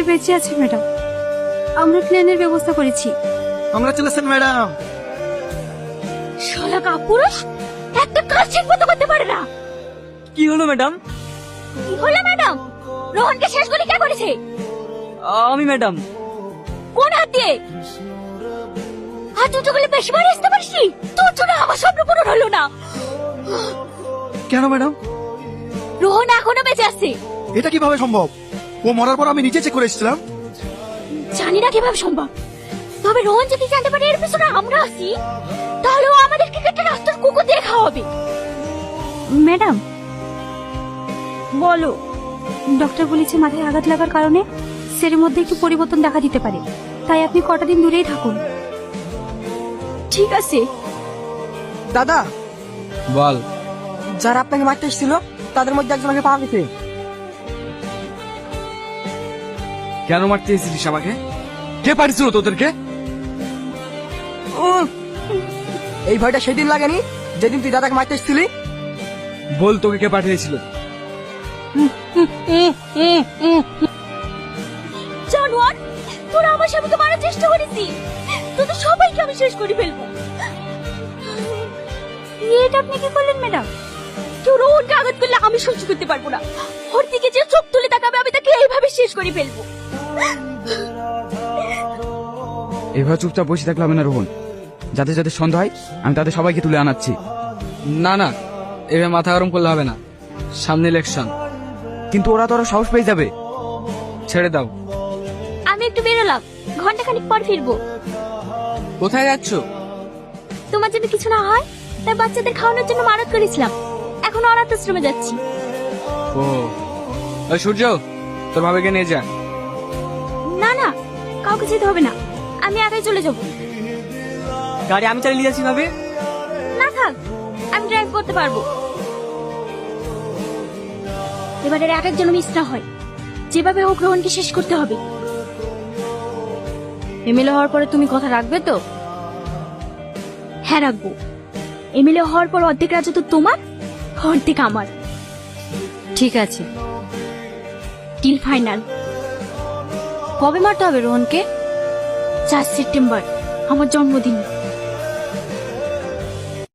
বেঁচে আছে ম্যাডাম। আমরা প্ল্যানের ব্যবস্থা করেছি। Congratulation madam. শালা কাপুরুষ একটা কাজ ঠিক মতো করতে পারে না। কি হলো ম্যাডাম? কি হলো ম্যাডাম? রোহনকে শেষ গুলি কে করেছে? আমি ম্যাডাম। কোন হাত দিয়ে? হাত দুটো গুলো বেশি মারে আসতে পারছি। তোর জন্য আমার স্বপ্ন পূরণ হলো না। কেন ম্যাডাম? রোহন এখনো বেঁচে আছে। এটা কিভাবে সম্ভব? ও মরার পর আমি নিচে চেক করে এসেছিলাম। জানি না কিভাবে সম্ভব, তবে রোহন যদি জানতে পারে এর পিছনে আমরা আছি, তাহলে ও আমাদেরকে কেটে রাস্তার কুকুর দিয়ে খাওয়াবে। ম্যাডাম বলো, ডক্টর বলেছে মাথায় আঘাত লাগার কারণে সেরের মধ্যে একটু পরিবর্তন দেখা দিতে পারে, তাই আপনি কটা দিন দূরেই থাকুন। ঠিক আছে। দাদা, বল। যারা আপনাকে মারতে এসেছিল তাদের মধ্যে একজনকে পাওয়া গেছে। কেন মারতে এসেছিস আমাকে? কে পাঠিয়েছিল তোদেরকে? এই ভয়টা সেদিন লাগেনি যেদিন তুই দাদাকে মারতে এসেছিলি। বল তোকে কে পাঠিয়েছিল? জানোয়ার, তোরা আমার স্বামীকে মারার চেষ্টা করেছিস। তোদের সবাইকে আমি শেষ করে ফেলবো। এটা আপনি কি করলেন ম্যাডাম? কেউ রোহনকে আঘাত করলে আমি সহ্য করতে পারবো না। ওর দিকে যে চোখ তুলে তাকাবে আমি তাকে এইভাবে শেষ করে ফেলবো। এভাবে চুপচাপ বসে থাকলে হবে না রোহন। যাদের যাদের সন্দেহ হয় আমি তাদের সবাইকে তুলে আনাচ্ছি। না না, এভাবে মাথা গরম করলে হবে না, সামনে ইলেকশন। কিন্তু ওরা তো আরো সাহস পেয়ে যাবে। ছেড়ে দাও। আমি একটু বেরোলাম, ঘন্টাখানিক পর ফিরবো। কোথায় যাচ্ছ? তোমার জন্য কিছু না হয় তাই বাচ্চাদের খাওয়ানোর জন্য মানত করেছিলাম। এখন অনাথ আশ্রমে যাচ্ছি। ও, ওই সূর্য, তোর ভাবেকে নিয়ে যা। না না, কাউকে যেতে হবে না, আমি একাই চলে যাবো। গাড়ি আমি চালিয়ে যাচ্ছি ভাবে। না থাক, আমি ড্রাইভ করতে পারবো। এবারে এক একজন মিস না হয়, যেভাবে হোক রোহনকে শেষ করতে হবে। এমএলএ হওয়ার পরে তুমি কথা রাখবে তো? হ্যাঁ রাখবো। এমএলএ হওয়ার পর অর্ধেক রাজ্য তো তোমার, অর্ধেক আমার। ঠিক আছে। Deal final. কবে মারতে হবে রোহনকে? 4 সেপ্টেম্বর আমার জন্মদিন।